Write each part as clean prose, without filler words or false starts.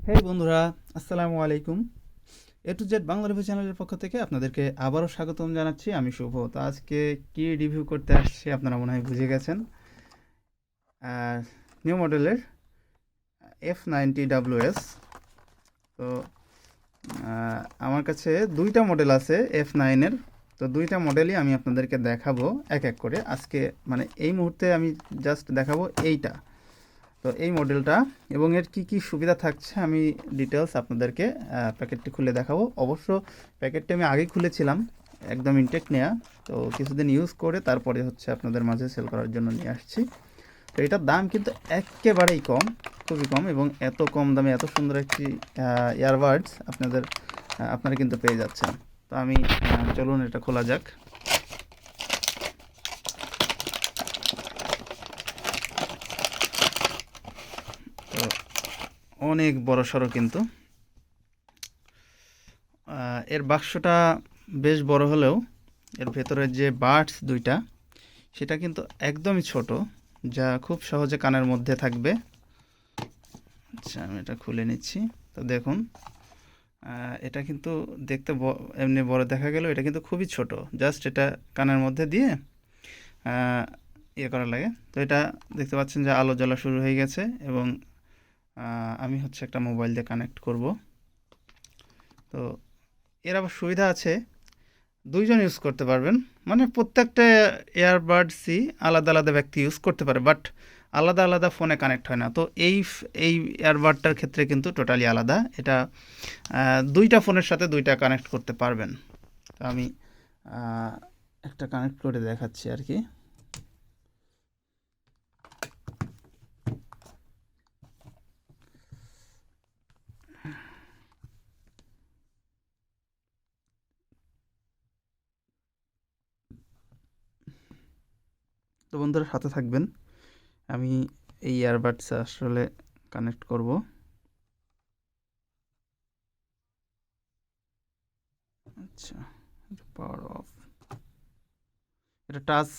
হেই বন্ধুরা, আসসালামু আলাইকুম। A2Z বাংলা রিভিউ চ্যানেলের পক্ষ থেকে আপনাদেরকে আবারও স্বাগতম জানাচ্ছি। আমি শুভ। তো আজকে কি রিভিউ করতে আসছি আপনারা মনে হয় বুঝে গেছেন। নিউ মডেলের F90WS। তো আমার কাছে দুইটা মডেল আছে F9-এর। তো দুইটা মডেলই আমি আপনাদেরকে দেখাবো এক এক করে। আজকে মানে এই মুহূর্তে আমি জাস্ট দেখাবো এইটা। তো এই মডেলটা এবং এর কি কি সুবিধা থাকছে আমি ডিটেলস আপনাদেরকে প্যাকেটটি খুলে দেখাবো। অবশ্য প্যাকেটটি আমি আগেই খুলেছিলাম, একদম ইনটেক নেওয়া। তো কিছুদিন ইউজ করে তারপরে হচ্ছে আপনাদের মাঝে সেল করার জন্য নিয়ে আসছি। তো এটার দাম কিন্তু একেবারেই কম, খুবই কম, এবং এত কম দামে এত সুন্দর একটি ইয়ারবাডস আপনারা কিন্তু পেয়ে যাচ্ছেন। তো আমি চলুন এটা খোলা যাক। তো অনেক বড় সড়ো কিন্তু এর বাক্সটা বেশ বড় হলেও এর ভেতরের যে বাডস দুইটা সেটা কিন্তু একদমই ছোট, যা খুব সহজে কানের মধ্যে থাকবে। আচ্ছা, আমি এটা খুলে নিচ্ছি। তো দেখুন, এটা কিন্তু দেখতে এমনি বড় দেখা গেল, এটা কিন্তু খুবই ছোট। জাস্ট এটা কানের মধ্যে দিয়ে ইয়ে করা লাগে। তো এটা দেখতে পাচ্ছেন যে আলো জ্বলা শুরু হয়ে গেছে, এবং আমি হচ্ছে একটা মোবাইল দিয়ে কানেক্ট করব। তো এর আবার সুবিধা আছে, দুইজন ইউজ করতে পারবেন। মানে প্রত্যেকটা এয়ারবাডসই আলাদা আলাদা ব্যক্তি ইউজ করতে পারে, বাট আলাদা আলাদা ফোনে কানেক্ট হয় না। তো এই এয়ারবাডটার ক্ষেত্রে কিন্তু টোটালি আলাদা। এটা দুইটা ফোনের সাথে দুইটা কানেক্ট করতে পারবেন। তো আমি একটা কানেক্ট করে দেখাচ্ছি আর কি। তো বন্ধুরা সাথে থাকবেন, আমি এই ইয়ারবাডস আসলে কানেক্ট করব। আচ্ছা, পাওয়ার অফ। এটা টাচ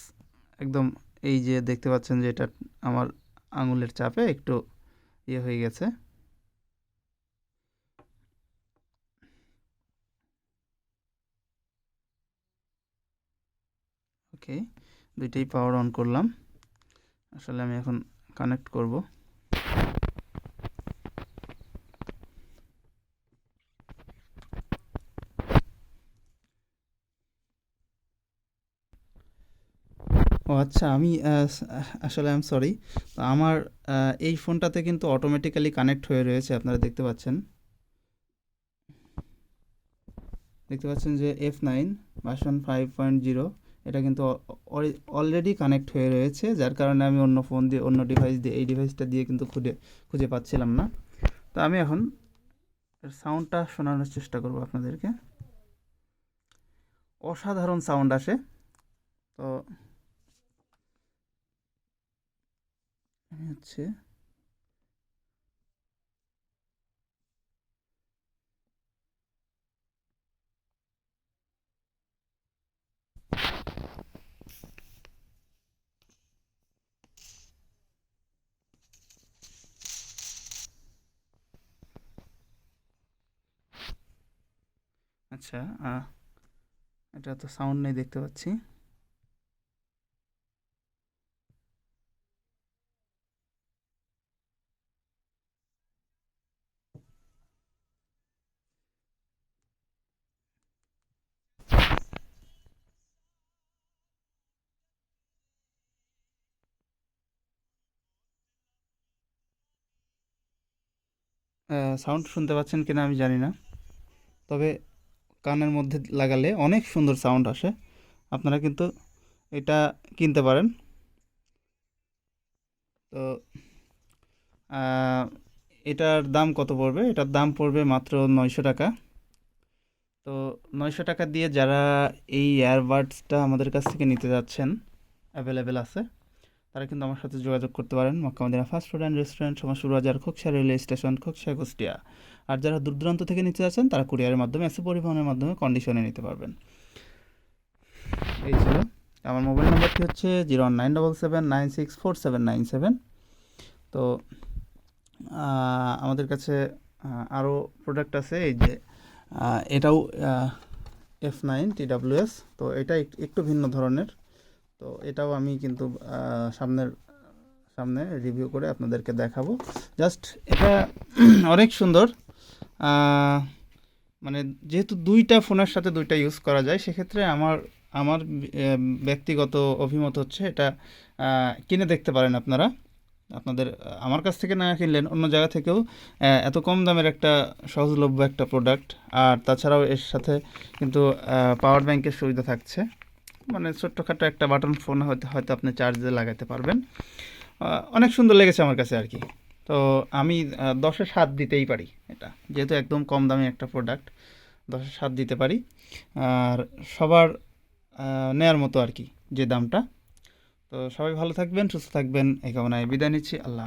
একদম, এই যে দেখতে পাচ্ছেন যে এটা আমার আঙুলের চাপে একটু ইয়ে হয়ে গেছে। ওকে, দুইটাই পাওয়ার অন করলাম। আসলে আমি এখন কানেক্ট করব। ও আচ্ছা, আমি আসলে আই এম সরি। তো আমার এই ফোনটাতে কিন্তু অটোমেটিক্যালি কানেক্ট হয়ে রয়েছে, আপনারা দেখতে পাচ্ছেন। দেখতে পাচ্ছেন যে F9 ভার্সন 5.0, এটা কিন্তু অলরেডি কানেক্ট হয়ে রয়েছে, যার কারণে আমি অন্য ফোন দিয়ে, অন্য ডিভাইস দিয়ে, এই ডিভাইসটা দিয়ে কিন্তু খুঁজে পাচ্ছিলাম না। তো আমি এখন এর সাউন্ডটা শোনানোর চেষ্টা করব আপনাদেরকে। অসাধারণ সাউন্ড আসে। তো আমি হচ্ছে আচ্ছা, এটা তো সাউন্ড নেই দেখতে পাচ্ছি। সাউন্ড শুনতে পাচ্ছেন কিনা আমি জানি না, তবে কানের মধ্যে লাগালে অনেক সুন্দর সাউন্ড আসে। আপনারা কিন্তু এটা কিনতে পারেন। তো এটার দাম কত পড়বে? এটার দাম পড়বে মাত্র 900 টাকা। তো 900 টাকা দিয়ে যারা এই ইয়ারবাডসটা আমাদের কাছ থেকে নিতে যাচ্ছেন, অ্যাভেলেবেল আছে, তারা কিন্তু আমার সাথে যোগাযোগ করতে পারেন। Mecca Medina fast food and restaurant, Samajpur Bazar, Khoksa railway station, Khoksa Kushtia. আর যারা দূর দূরান্ত থেকে নিতে যাচ্ছেন তারা কুরিয়ারের মাধ্যমে, এসে পরিবহনের মাধ্যমে কন্ডিশনে নিতে পারবেন। এই ছিল আমার মোবাইল নাম্বারটি হচ্ছে 01977964797। তো আমাদের কাছে আরও প্রোডাক্ট আছে, এই যে এটাও F9 TWS, তো এটা একটু ভিন্ন ধরনের। তো এটাও আমি কিন্তু সামনে রিভিউ করে আপনাদেরকে দেখাবো। জাস্ট এটা অনেক সুন্দর। মানে যেহেতু দুইটা ফোনের সাথে দুইটা ইউজ করা যায়, সেক্ষেত্রে আমার আমার ব্যক্তিগত অভিমত হচ্ছে এটা কিনে দেখতে পারেন আপনারা। আপনাদের আমার কাছ থেকে না কিনলেন অন্য জায়গা থেকেও এত কম দামের একটা সহজলভ্য একটা প্রোডাক্ট, আর তাছাড়াও এর সাথে কিন্তু পাওয়ার ব্যাংকের সুবিধা থাকছে। মানে ছোট্টখাটো একটা বাটন ফোন হয়তো আপনি চার্জে লাগাতে পারবেন। অনেক সুন্দর লেগেছে আমার কাছে আর কি। তো আমি 10-এ 7 দিতেই পারি, এটা যেহেতু একদম কম দামি একটা প্রোডাক্ট, 10-এ 7 দিতে পারি। আর সবার নেয়ার মতো আর কি যে দামটা। তো সবাই ভালো থাকবেন, সুস্থ থাকবেন, এই কামনায় বিদায় নিচ্ছি। আল্লাহ।